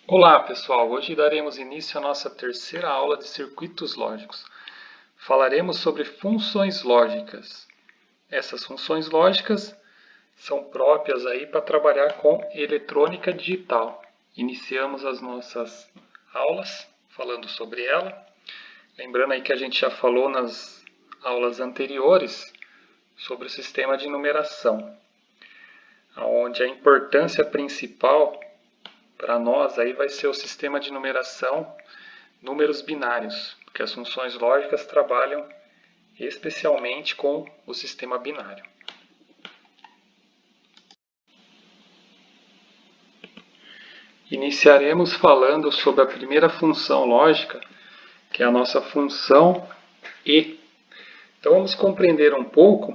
Olá pessoal, hoje daremos início à nossa terceira aula de circuitos lógicos. Falaremos sobre funções lógicas. Essas funções lógicas são próprias aí para trabalhar com eletrônica digital. Iniciamos as nossas aulas falando sobre ela. Lembrando aí que a gente já falou nas aulas anteriores sobre o sistema de numeração, onde a importância principal para nós aí vai ser o sistema de numeração números binários, porque as funções lógicas trabalham especialmente com o sistema binário. Iniciaremos falando sobre a primeira função lógica, que é a nossa função e. Então vamos compreender um pouco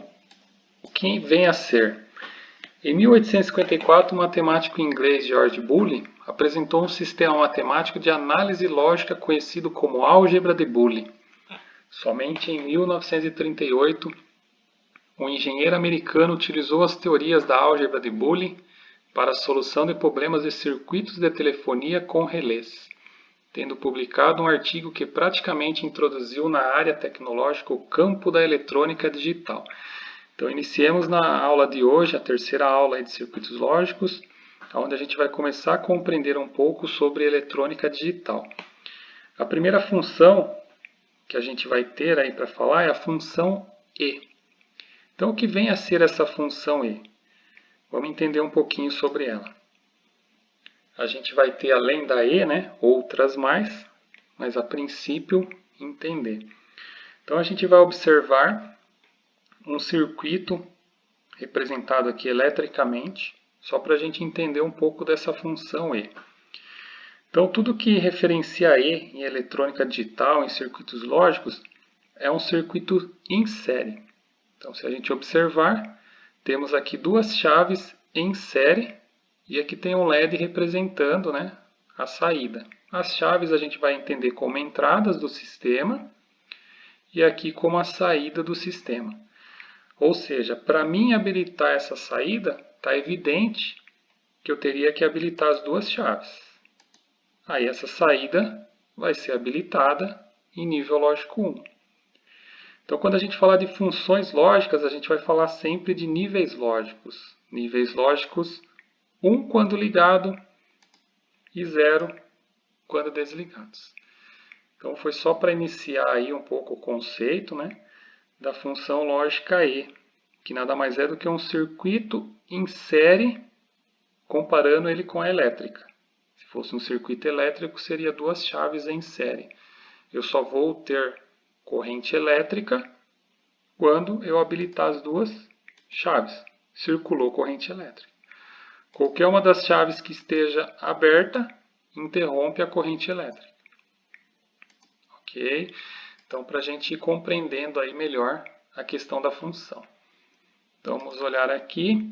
o que vem a ser. Em 1854, o matemático inglês George Boole apresentou um sistema matemático de análise lógica conhecido como álgebra de Boole. Somente em 1938, um engenheiro americano utilizou as teorias da álgebra de Boole para a solução de problemas de circuitos de telefonia com relés, tendo publicado um artigo que praticamente introduziu na área tecnológica o campo da eletrônica digital. Então, iniciemos na aula de hoje, a terceira aula de circuitos lógicos, onde a gente vai começar a compreender um pouco sobre eletrônica digital. A primeira função que a gente vai ter aí para falar é a função E. Então, o que vem a ser essa função E? Vamos entender um pouquinho sobre ela. A gente vai ter, além da E, outras mais, mas a princípio entender. Então, a gente vai observar um circuito representado aqui eletricamente, só para a gente entender um pouco dessa função E. Então, tudo que referencia E em eletrônica digital, em circuitos lógicos, é um circuito em série. Então, se a gente observar, temos aqui duas chaves em série e aqui tem um LED representando a saída. As chaves a gente vai entender como entradas do sistema e aqui como a saída do sistema. Ou seja, para mim habilitar essa saída, está evidente que eu teria que habilitar as duas chaves. Aí essa saída vai ser habilitada em nível lógico 1. Então, quando a gente falar de funções lógicas, a gente vai falar sempre de níveis lógicos. Níveis lógicos 1 quando ligado e 0 quando desligados. Então, foi só para iniciar aí um pouco o conceito da função lógica E, que nada mais é do que um circuito em série, comparando ele com a elétrica. Se fosse um circuito elétrico, seria duas chaves em série. Eu só vou ter corrente elétrica quando eu habilitar as duas chaves. Circulou corrente elétrica. Qualquer uma das chaves que esteja aberta interrompe a corrente elétrica. Ok? Então, para a gente ir compreendendo aí melhor a questão da função. Então, vamos olhar aqui.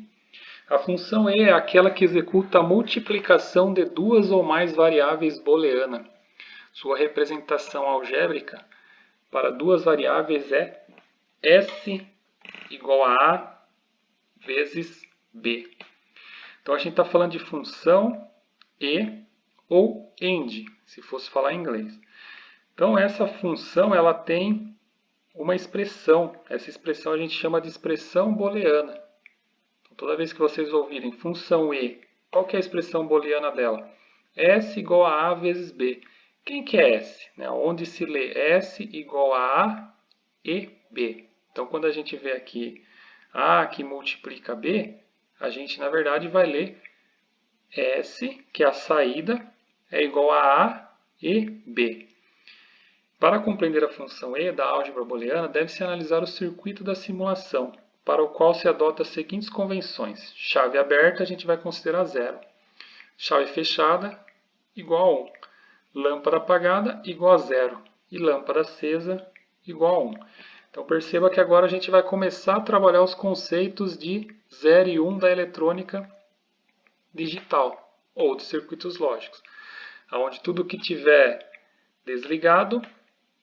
A função E é aquela que executa a multiplicação de duas ou mais variáveis booleana. Sua representação algébrica para duas variáveis é S igual a A vezes B. Então, a gente está falando de função E ou AND, se fosse falar em inglês. Então, essa função ela tem uma expressão. Essa expressão a gente chama de expressão booleana. Então, toda vez que vocês ouvirem função E, qual que é a expressão booleana dela? S igual a A vezes B. Quem que é S? Onde se lê S igual a A e B. Então, quando a gente vê aqui A que multiplica B, a gente, na verdade, vai ler S, que é a saída, é igual a A e B. Para compreender a função E da álgebra booleana, deve-se analisar o circuito da simulação, para o qual se adota as seguintes convenções. Chave aberta, a gente vai considerar 0. Chave fechada, igual a 1. Lâmpada apagada, igual a 0. E lâmpada acesa, igual a 1. Então, perceba que agora a gente vai começar a trabalhar os conceitos de 0 e 1 da eletrônica digital, ou de circuitos lógicos, onde tudo que tiver desligado,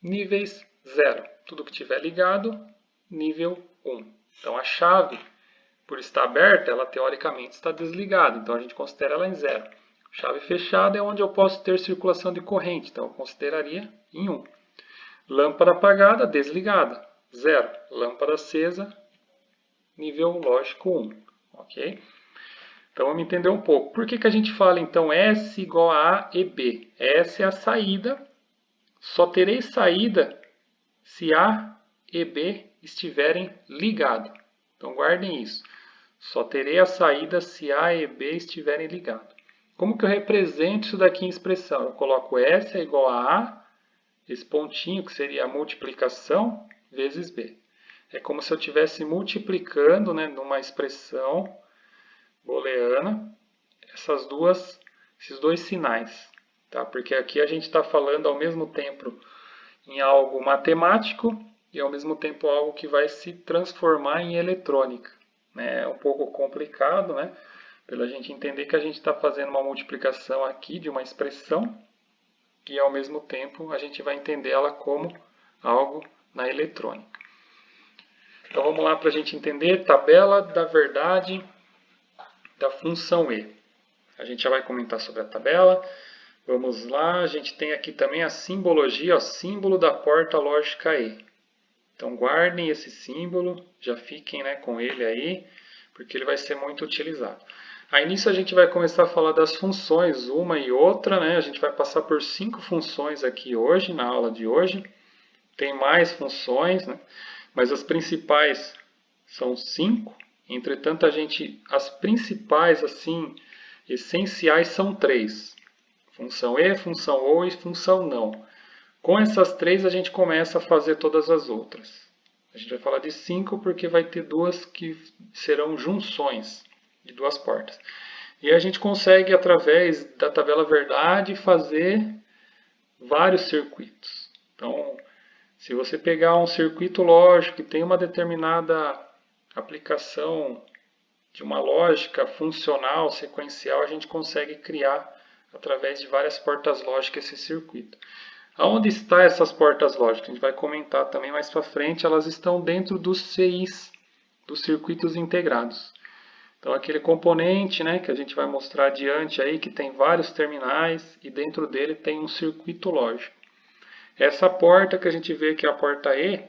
níveis 0. Tudo que tiver ligado, nível 1. Então, a chave, por estar aberta, ela teoricamente está desligada. Então, a gente considera ela em 0. Chave fechada é onde eu posso ter circulação de corrente, então eu consideraria em 1. Lâmpada apagada, desligada, 0. Lâmpada acesa, nível lógico 1. Ok? Então vamos entender um pouco. Por que a gente fala então S igual a A e B? S é a saída, só terei saída se A e B estiverem ligados. Então guardem isso. Só terei a saída se A e B estiverem ligados. Como que eu represento isso daqui em expressão? Eu coloco S é igual a A, esse pontinho que seria a multiplicação, vezes B. É como se eu estivesse multiplicando, né, numa expressão booleana esses dois sinais. Tá? Porque aqui a gente está falando ao mesmo tempo em algo matemático e ao mesmo tempo algo que vai se transformar em eletrônica. É um pouco complicado, né? Pela gente entender que a gente está fazendo uma multiplicação aqui de uma expressão e ao mesmo tempo a gente vai entender ela como algo na eletrônica. Então vamos lá para a gente entender tabela da verdade da função E. A gente já vai comentar sobre a tabela. Vamos lá, a gente tem aqui também a simbologia, o símbolo da porta lógica E. Então guardem esse símbolo, já fiquem, né, com ele aí, porque ele vai ser muito utilizado. Aí nisso a gente vai começar a falar das funções, uma e outra, né? A gente vai passar por 5 funções aqui hoje, na aula de hoje. Tem mais funções, né? Mas as principais são 5. Entretanto, as principais, assim, essenciais são 3. Função E, função OU e função não. Com essas 3 a gente começa a fazer todas as outras. A gente vai falar de 5 porque vai ter 2 que serão junções de 2 portas. E a gente consegue, através da tabela verdade, fazer vários circuitos. Então, se você pegar um circuito lógico que tem uma determinada aplicação de uma lógica funcional, sequencial, a gente consegue criar, através de várias portas lógicas, esse circuito. Aonde estão essas portas lógicas? A gente vai comentar também mais para frente. Elas estão dentro dos CIs, dos circuitos integrados. Então aquele componente, né, que a gente vai mostrar adiante aí, que tem vários terminais e dentro dele tem um circuito lógico. Essa porta que a gente vê que é a porta E,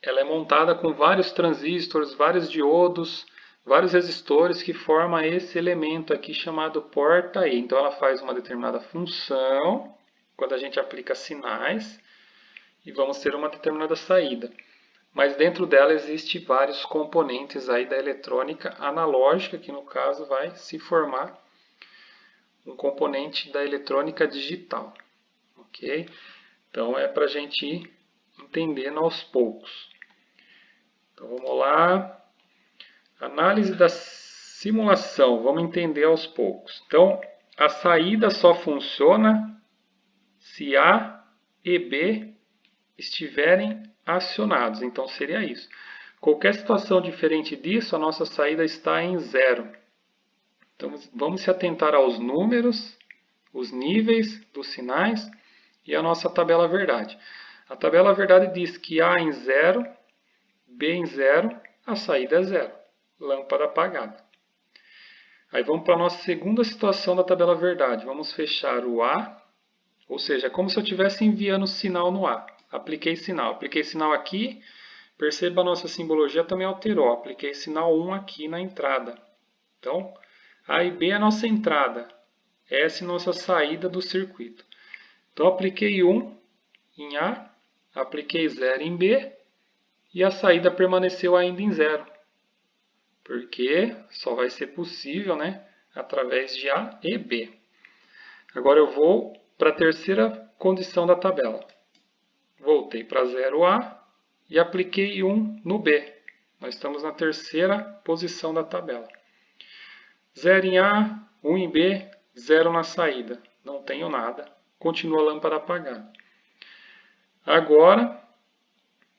ela é montada com vários transistores, vários diodos, vários resistores que formam esse elemento aqui chamado porta E. Então ela faz uma determinada função quando a gente aplica sinais e vamos ter uma determinada saída. Mas dentro dela existe vários componentes aí da eletrônica analógica, que no caso vai se formar um componente da eletrônica digital. Ok? Então é para a gente ir entendendo aos poucos. Então vamos lá. Análise da simulação. Vamos entender aos poucos. Então a saída só funciona se A e B estiverem acionados. Então seria isso. Qualquer situação diferente disso, a nossa saída está em 0. Então vamos se atentar aos números, os níveis dos sinais e a nossa tabela verdade. A tabela verdade diz que A em 0, B em 0, a saída é 0. Lâmpada apagada. Aí vamos para a nossa segunda situação da tabela verdade. Vamos fechar o A, ou seja, é como se eu estivesse enviando sinal no A. Apliquei sinal aqui, perceba a nossa simbologia também alterou. Apliquei sinal 1 aqui na entrada. Então, A e B é a nossa entrada, essa é a nossa saída do circuito. Então, apliquei 1 em A, apliquei 0 em B e a saída permaneceu ainda em 0. Porque só vai ser possível, né, através de A e B. Agora eu vou para a terceira condição da tabela. Voltei para 0A e apliquei 1 no B. Nós estamos na terceira posição da tabela. 0 em A, 1 em B, 0 na saída. Não tenho nada. Continua a lâmpada apagada. Agora,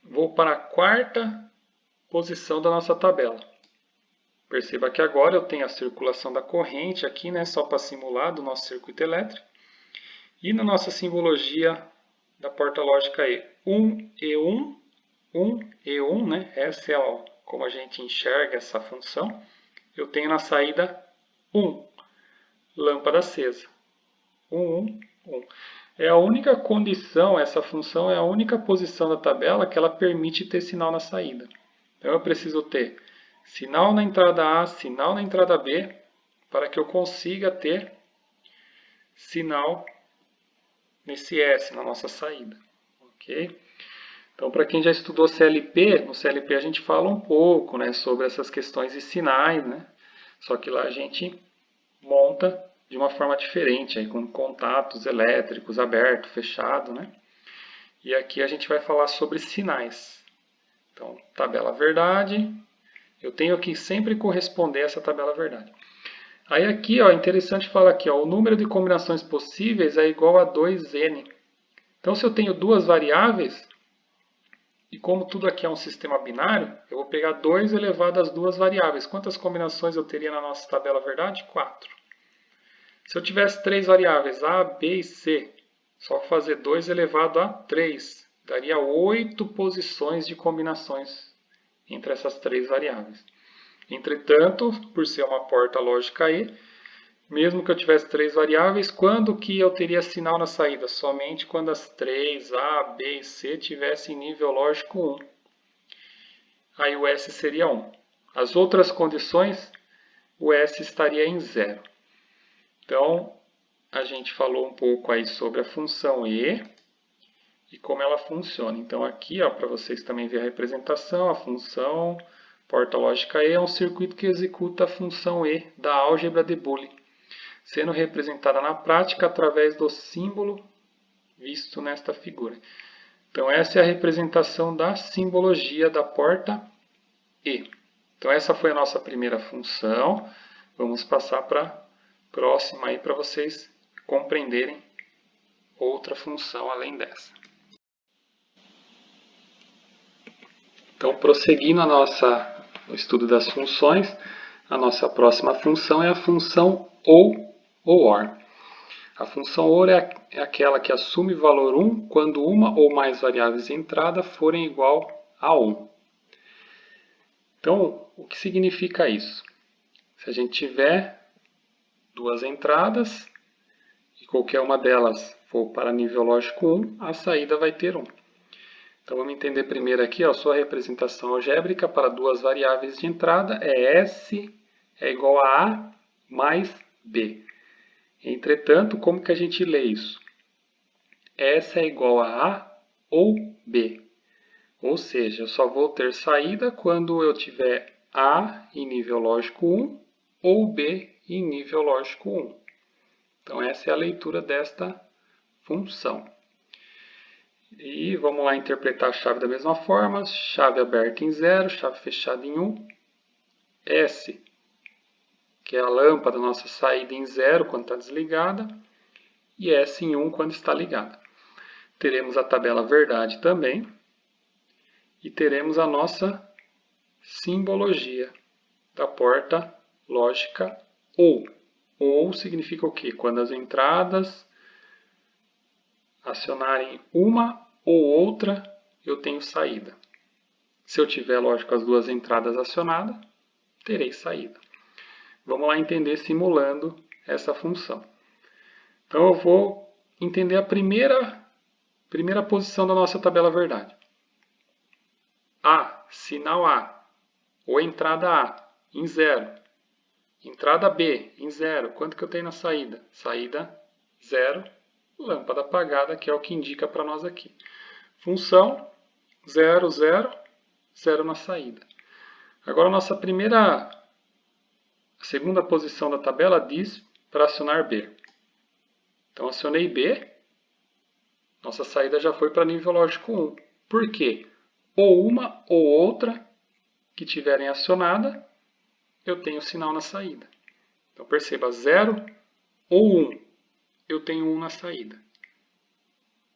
vou para a quarta posição da nossa tabela. Perceba que agora eu tenho a circulação da corrente aqui, né, só para simular do nosso circuito elétrico. E na nossa simbologia da porta lógica E, 1 e 1, 1 e 1, né? Essa é como a gente enxerga essa função. Eu tenho na saída 1. lâmpada acesa. 1, 1. É a única condição, essa função é a única posição da tabela que ela permite ter sinal na saída. Então eu preciso ter sinal na entrada A, sinal na entrada B, para que eu consiga ter sinal nesse S, na nossa saída. Ok? Então, para quem já estudou CLP, no CLP a gente fala um pouco, né, sobre essas questões de sinais, né? Só que lá a gente monta de uma forma diferente, aí, com contatos elétricos aberto, fechado, né? E aqui a gente vai falar sobre sinais. Então, tabela verdade, eu tenho que sempre corresponder a essa tabela verdade. Aí aqui, ó, interessante falar aqui, ó, o número de combinações possíveis é igual a 2n. Então, se eu tenho duas variáveis, e como tudo aqui é um sistema binário, eu vou pegar 2 elevado às duas variáveis. Quantas combinações eu teria na nossa tabela verdade? 4. Se eu tivesse 3 variáveis, A, B e C, só fazer 2 elevado a 3, daria 8 posições de combinações entre essas 3 variáveis. Entretanto, por ser uma porta lógica E, mesmo que eu tivesse 3 variáveis, quando que eu teria sinal na saída? Somente quando as 3, A, B e C, tivessem nível lógico 1. Aí o S seria 1. As outras condições, o S estaria em 0. Então, a gente falou um pouco aí sobre a função E e como ela funciona. Então, aqui, para vocês também verem a representação, a função porta lógica E é um circuito que executa a função E da álgebra de Boole, sendo representada na prática através do símbolo visto nesta figura. Então, essa é a representação da simbologia da porta E. Então, essa foi a nossa primeira função. Vamos passar para a próxima aí para vocês compreenderem outra função além dessa. Então, prosseguindo o estudo das funções, a nossa próxima função é a função OR. A função OR é aquela que assume valor 1 quando uma ou mais variáveis de entrada forem igual a 1. Então, o que significa isso? Se a gente tiver duas entradas e qualquer uma delas for para nível lógico 1, a saída vai ter 1. Então, vamos entender primeiro aqui, a sua representação algébrica para duas variáveis de entrada é S é igual a A mais B. Entretanto, como que a gente lê isso? S é igual a A ou B. Ou seja, eu só vou ter saída quando eu tiver A em nível lógico 1 ou B em nível lógico 1. Então, essa é a leitura desta função. E vamos lá interpretar a chave da mesma forma. Chave aberta em 0, chave fechada em 1. S, que é a lâmpada, nossa saída em 0 quando está desligada. E S em 1 quando está ligada. Teremos a tabela verdade também. E teremos a nossa simbologia da porta lógica OU. OU significa o quê? Quando as entradas acionarem uma ou outra, eu tenho saída. Se eu tiver, lógico, as duas entradas acionadas, terei saída. Vamos lá entender simulando essa função. Então eu vou entender a primeira posição da nossa tabela verdade. A, sinal A, ou entrada A, em 0. Entrada B, em 0. Quanto que eu tenho na saída? Saída 0, lâmpada apagada, que é o que indica para nós aqui. Função 0, 0, 0 na saída. Agora, a segunda posição da tabela diz para acionar B. Então, acionei B, nossa saída já foi para nível lógico 1. Por quê? Ou uma ou outra que tiverem acionada, eu tenho sinal na saída. Então, perceba, 0 ou 1, eu tenho 1 na saída.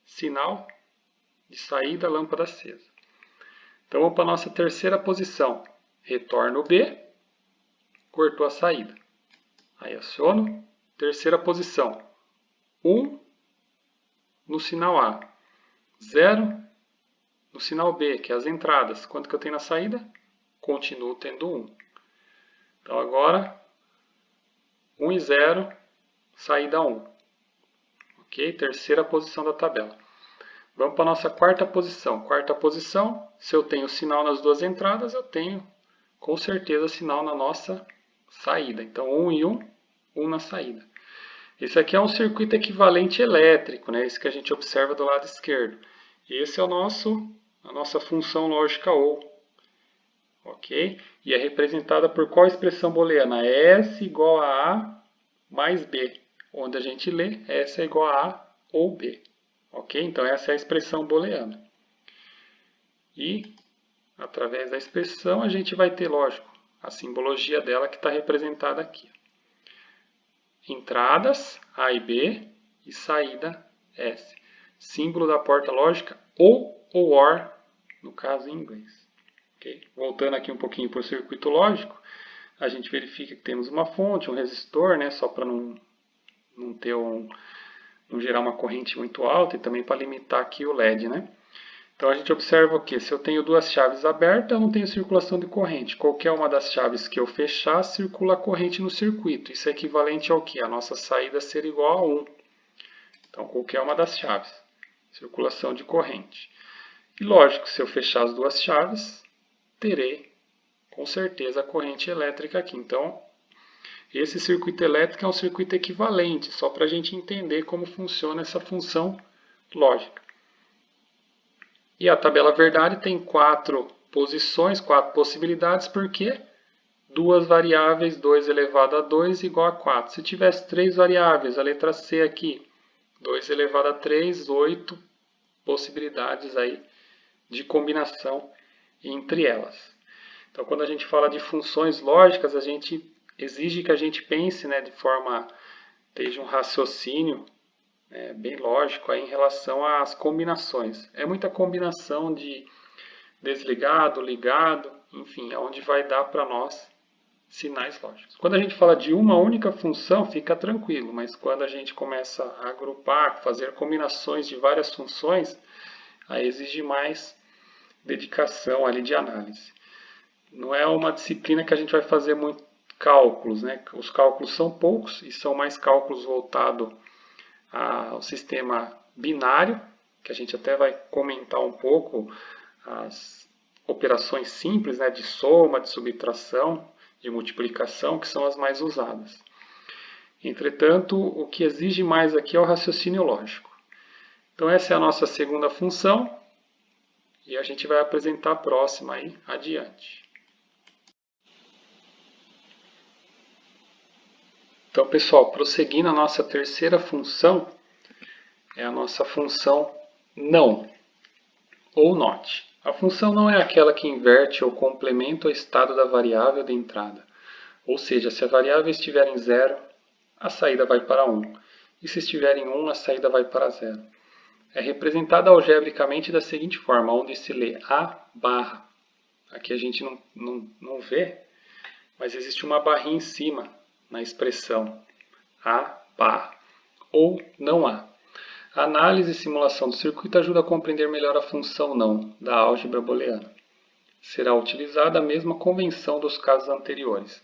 Sinal de saída, lâmpada acesa. Então, vamos para a nossa terceira posição. Retorno B, cortou a saída. Aí, aciono. Terceira posição. 1 no sinal A. 0 no sinal B, que é as entradas. Quanto que eu tenho na saída? Continuo tendo 1. Então, agora, 1 e 0, saída 1. Ok? Terceira posição da tabela. Vamos para a nossa quarta posição. Quarta posição, se eu tenho sinal nas duas entradas, eu tenho com certeza sinal na nossa saída. Então 1 e 1, 1 na saída. Esse aqui é um circuito equivalente elétrico, né? Esse que a gente observa do lado esquerdo. Esse é a nossa função lógica ou. Ok? E é representada por qual expressão booleana? S igual a A mais B. Onde a gente lê S é igual a A ou B. Ok? Então essa é a expressão booleana. E, através da expressão, a gente vai ter, lógico, a simbologia dela que está representada aqui. Entradas, A e B, e saída, S. Símbolo da porta lógica, ou OR, no caso em inglês. Okay? Voltando aqui um pouquinho para o circuito lógico, a gente verifica que temos uma fonte, um resistor, né, só para não gerar uma corrente muito alta e também para limitar aqui o LED. Né? Então a gente observa o que? Se eu tenho duas chaves abertas, eu não tenho circulação de corrente. Qualquer uma das chaves que eu fechar, circula a corrente no circuito. Isso é equivalente ao que? A nossa saída ser igual a 1. Então qualquer uma das chaves. Circulação de corrente. E lógico, se eu fechar as duas chaves, terei com certeza a corrente elétrica aqui. Então esse circuito elétrico é um circuito equivalente, só para a gente entender como funciona essa função lógica. E a tabela verdade tem 4 posições, 4 possibilidades, porque duas variáveis, 2 elevado a 2 igual a 4. Se tivesse 3 variáveis, a letra C aqui, 2 elevado a 3, 8 possibilidades aí de combinação entre elas. Então, quando a gente fala de funções lógicas, a gente exige que a gente pense, né, de forma, desde um raciocínio bem lógico aí em relação às combinações. É muita combinação de desligado, ligado, enfim, onde vai dar para nós sinais lógicos. Quando a gente fala de uma única função, fica tranquilo, mas quando a gente começa a agrupar, fazer combinações de várias funções, aí exige mais dedicação ali de análise. Não é uma disciplina que a gente vai fazer muito cálculos, né? Os cálculos são poucos e são mais cálculos voltados ao sistema binário, que a gente até vai comentar um pouco as operações simples, né, de soma, de subtração, de multiplicação, que são as mais usadas. Entretanto, o que exige mais aqui é o raciocínio lógico. Então essa é a nossa segunda função e a gente vai apresentar a próxima aí adiante. Então, pessoal, prosseguindo a nossa terceira função, é a nossa função não, ou not. A função não é aquela que inverte ou complementa o estado da variável de entrada. Ou seja, se a variável estiver em 0, a saída vai para 1. E se estiver em 1, a saída vai para 0. É representada algebricamente da seguinte forma, onde se lê A barra. Aqui a gente não vê, mas existe uma barrinha em cima na expressão A barra, ou não há. A análise e simulação do circuito ajuda a compreender melhor a função não da álgebra booleana. Será utilizada a mesma convenção dos casos anteriores.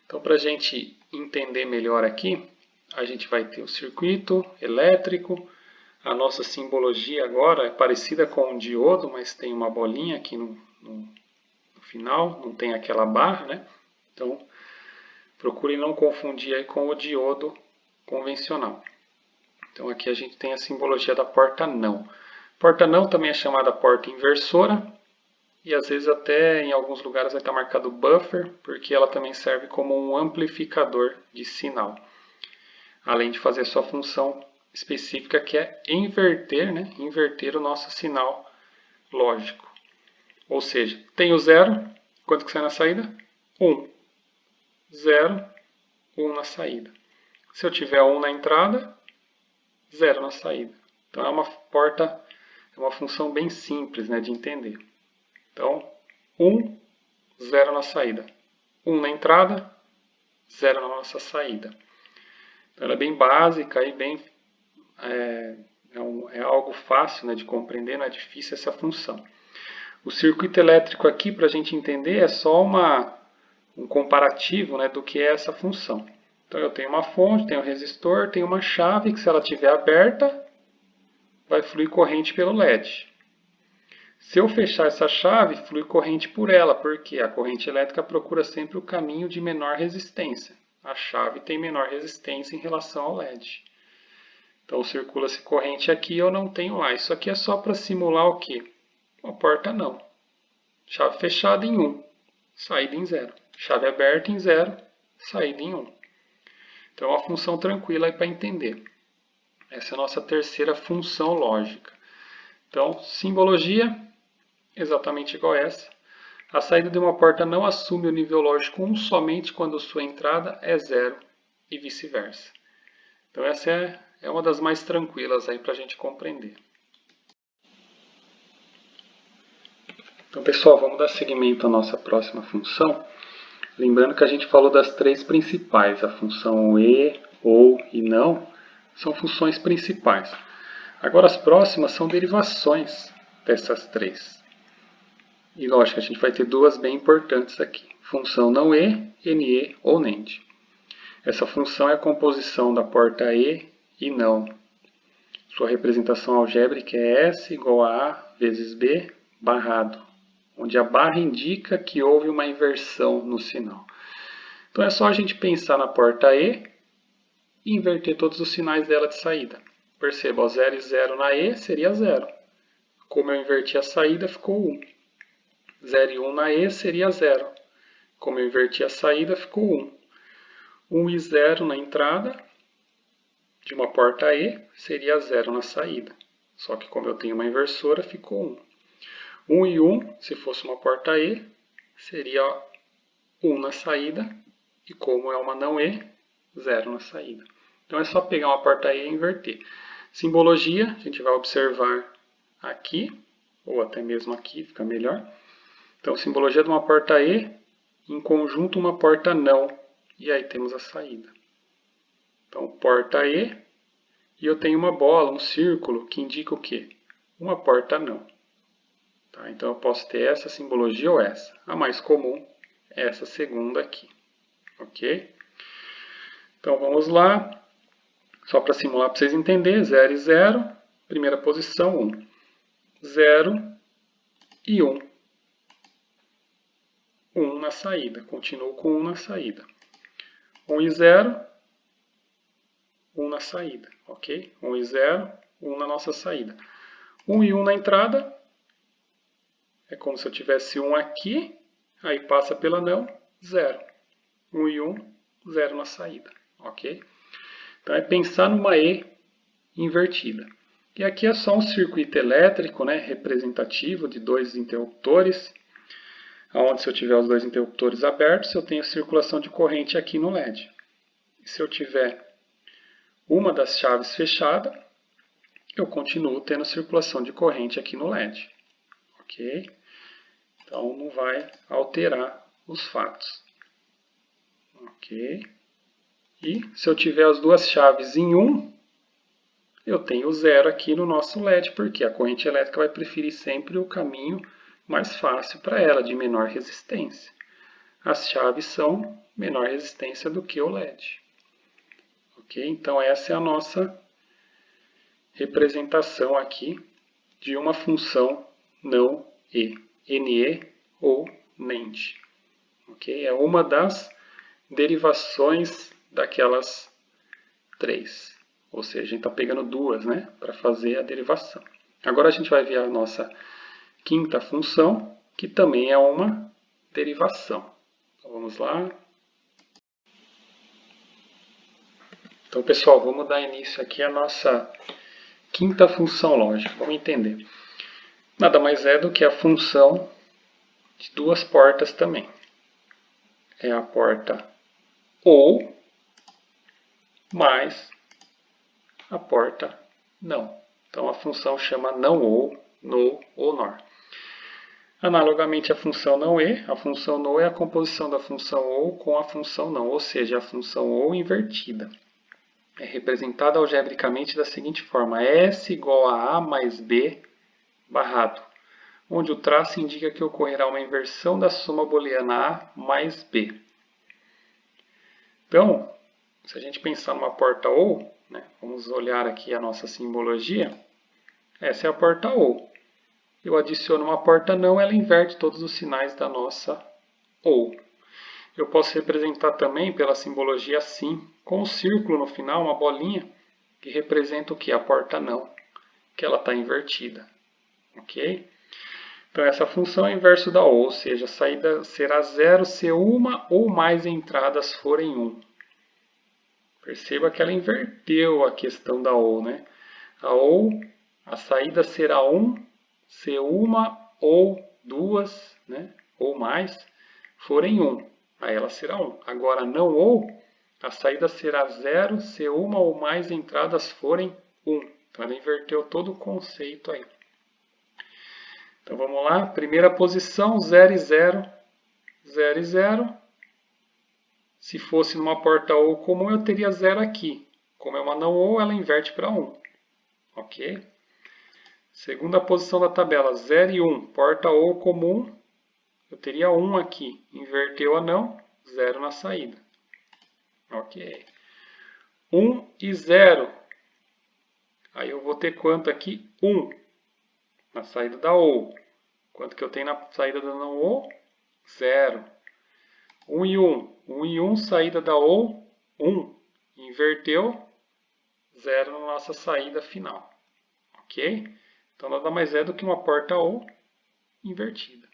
Então, para a gente entender melhor aqui, a gente vai ter o circuito elétrico. A nossa simbologia agora é parecida com um diodo, mas tem uma bolinha aqui no final, não tem aquela barra, né? Então, procure não confundir aí com o diodo convencional. Então aqui a gente tem a simbologia da porta não. Porta não também é chamada porta inversora e às vezes até em alguns lugares vai estar marcado buffer, porque ela também serve como um amplificador de sinal. Além de fazer sua função específica que é inverter, né? Inverter o nosso sinal lógico. Ou seja, tem o 0, quanto que sai na saída? 1. 0, 1 na saída. Se eu tiver 1 na entrada, 0 na saída. Então é uma função bem simples, né, de entender. Então, 1, 0 na saída. 1 na entrada, 0 na nossa saída. Então ela é bem básica e bem é algo fácil, né, de compreender, não é difícil essa função. O circuito elétrico aqui, para a gente entender, é só um comparativo, né, do que é essa função. Então eu tenho uma fonte, tenho um resistor, tenho uma chave que se ela estiver aberta, vai fluir corrente pelo LED. Se eu fechar essa chave, flui corrente por ela, porque a corrente elétrica procura sempre o caminho de menor resistência. A chave tem menor resistência em relação ao LED. Então circula-se corrente aqui, eu não tenho lá. Isso aqui é só para simular o quê? Uma porta não. Chave fechada em 1, saída em 0. Chave aberta em 0, saída em 1. Então é uma função tranquila para entender. Essa é a nossa terceira função lógica. Então, simbologia, exatamente igual a essa. A saída de uma porta não assume o nível lógico 1 somente quando sua entrada é 0 e vice-versa. Então essa é uma das mais tranquilas aí para a gente compreender. Então pessoal, vamos dar seguimento à nossa próxima função. Lembrando que a gente falou das três principais, a função e, ou e não, são funções principais. Agora as próximas são derivações dessas três. E lógico, a gente vai ter duas bem importantes aqui. Função não e, NE ou NEND. Essa função é a composição da porta e não. Sua representação algébrica é S igual a A vezes B barrado, onde a barra indica que houve uma inversão no sinal. Então é só a gente pensar na porta E e inverter todos os sinais dela de saída. Perceba, 0 e 0 na E seria 0. Como eu inverti a saída, ficou 1. 0 e 1 na E seria 0. Como eu inverti a saída, ficou 1. 1 e 0 na entrada de uma porta E seria 0 na saída. Só que como eu tenho uma inversora, ficou 1. 1 e 1, se fosse uma porta E, seria 1 na saída. E como é uma não E, 0 na saída. Então é só pegar uma porta E e inverter. Simbologia, a gente vai observar aqui, ou até mesmo aqui, fica melhor. Então, simbologia de uma porta E, em conjunto uma porta não. E aí temos a saída. Então, porta E, e eu tenho uma bola, um círculo, que indica o quê? Uma porta não. Tá? Então, eu posso ter essa simbologia ou essa. A mais comum é essa segunda aqui. Ok? Então, vamos lá. Só para simular, para vocês entenderem. 0 e 0. Primeira posição, 1. 0 e 1. 1 na saída. Continuo com 1 na saída. 1 e 0. 1 na saída, ok? 1 e 0, 1 na nossa saída. 1 e 1 na entrada, é como se eu tivesse 1 aqui, aí passa pela não, 0. 1 e 1, 0 na saída, ok? Então é pensar numa E invertida. E aqui é só um circuito elétrico, né, representativo de dois interruptores, onde se eu tiver os dois interruptores abertos, eu tenho circulação de corrente aqui no LED. E se eu tiver uma das chaves fechada, eu continuo tendo circulação de corrente aqui no LED. Ok? Então, não vai alterar os fatos. Ok? E se eu tiver as duas chaves em 1, eu tenho 0 aqui no nosso LED, porque a corrente elétrica vai preferir sempre o caminho mais fácil para ela, de menor resistência. As chaves são menor resistência do que o LED. Ok? Então, essa é a nossa representação aqui de uma função não E, NE ou NEND. Okay? É uma das derivações daquelas três. Ou seja, a gente está pegando duas, né, para fazer a derivação. Agora a gente vai ver a nossa quinta função, que também é uma derivação. Então, vamos lá. Então, pessoal, vamos dar início aqui à nossa quinta função lógica. Vamos entender. Nada mais é do que a função de duas portas também. É a porta ou mais a porta não. Então a função chama não ou, no ou nor. Analogamente à função não e, a função no é a composição da função ou com a função não, ou seja, a função ou invertida. É representada algebricamente da seguinte forma: S igual a A mais B barrado, onde o traço indica que ocorrerá uma inversão da soma booleana A mais B. Então, se a gente pensar numa porta OU, né, vamos olhar aqui a nossa simbologia, essa é a porta OU. Eu adiciono uma porta não, ela inverte todos os sinais da nossa OU. Eu posso representar também pela simbologia assim, com um círculo no final, uma bolinha, que representa o que? A porta não, que ela está invertida. Ok? Então essa função é o inverso da OU, ou seja, a saída será 0 se uma ou mais entradas forem 1. Perceba que ela inverteu a questão da OU, né? A OU, a saída será 1 se uma ou duas, né, ou mais, forem 1. Aí ela será 1. Agora, não ou, a saída será 0 se uma ou mais entradas forem 1. Então, ela inverteu todo o conceito aí. Então, vamos lá. Primeira posição, 0 e 0, 0 e 0. Se fosse numa porta OU comum, eu teria 0 aqui. Como é uma não OU, ela inverte para 1. Ok? Segunda posição da tabela, 0 e 1. Porta OU comum, eu teria 1 aqui. Inverteu a não, 0 na saída. Ok. 1 e 0. Aí eu vou ter quanto aqui? 1 na saída da OU. Quanto que eu tenho na saída da não OU? 0. 1 e 1. 1 e 1, saída da OU, 1. Inverteu, 0 na nossa saída final. Ok? Então nada mais é do que uma porta OU invertida.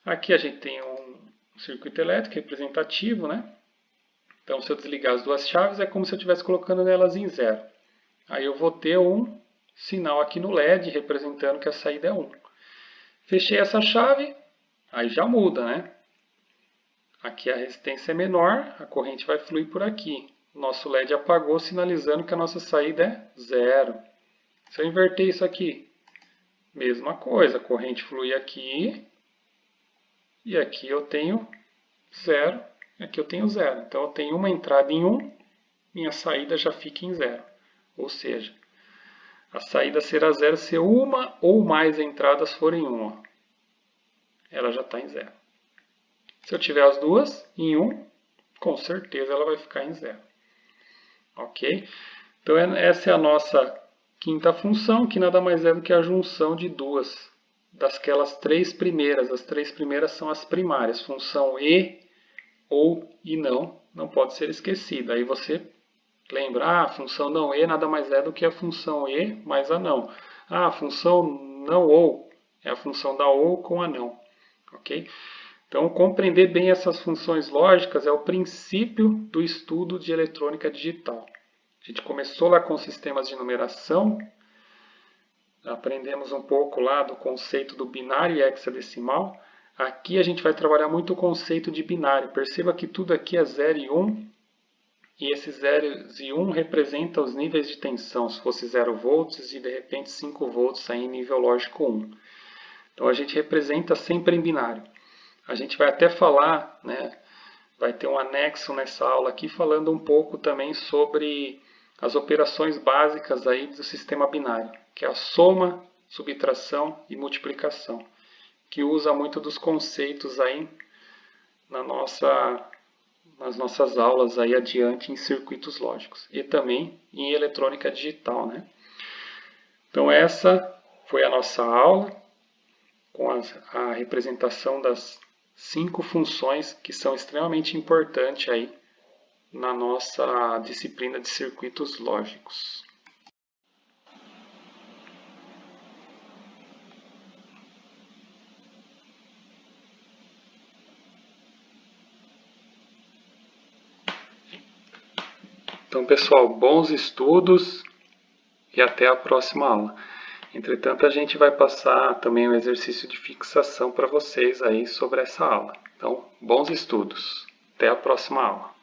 Aqui a gente tem um circuito elétrico representativo, né? Então, se eu desligar as duas chaves, é como se eu estivesse colocando elas em 0. Aí eu vou ter um sinal aqui no LED representando que a saída é 1. Fechei essa chave, aí já muda, né? Aqui a resistência é menor, a corrente vai fluir por aqui. O nosso LED apagou, sinalizando que a nossa saída é 0. Se eu inverter isso aqui, mesma coisa, a corrente flui aqui, e aqui eu tenho 0, aqui eu tenho 0. Então eu tenho uma entrada em 1, minha saída já fica em 0. Ou seja, a saída será 0 se uma ou mais entradas forem 1. Ela já está em 0. Se eu tiver as duas em 1, com certeza ela vai ficar em 0. Ok? Então essa é a nossa quinta função, que nada mais é do que a junção de duas daquelas três primeiras. As três primeiras são as primárias, função e, ou e não pode ser esquecida. Aí você lembra, a função não e nada mais é do que a função e mais a não. A função não ou é a função da ou com a não. Ok? Então, compreender bem essas funções lógicas é o princípio do estudo de eletrônica digital. A gente começou lá com sistemas de numeração, aprendemos um pouco lá do conceito do binário e hexadecimal. Aqui a gente vai trabalhar muito o conceito de binário. Perceba que tudo aqui é 0 e 1, e esses 0 e 1 representam os níveis de tensão. Se fosse 0 volts e de repente 5 volts aí em nível lógico 1. Então a gente representa sempre em binário. A gente vai até falar, né, vai ter um anexo nessa aula aqui falando um pouco também sobre as operações básicas aí do sistema binário, que é a soma, subtração e multiplicação, que usa muito dos conceitos aí nas nossas aulas aí adiante em circuitos lógicos e também em eletrônica digital, né? Então essa foi a nossa aula com a representação das 5 funções que são extremamente importantes aí na nossa disciplina de circuitos lógicos. Então, pessoal, bons estudos e até a próxima aula. Entretanto, a gente vai passar também um exercício de fixação para vocês aí sobre essa aula. Então, bons estudos. Até a próxima aula.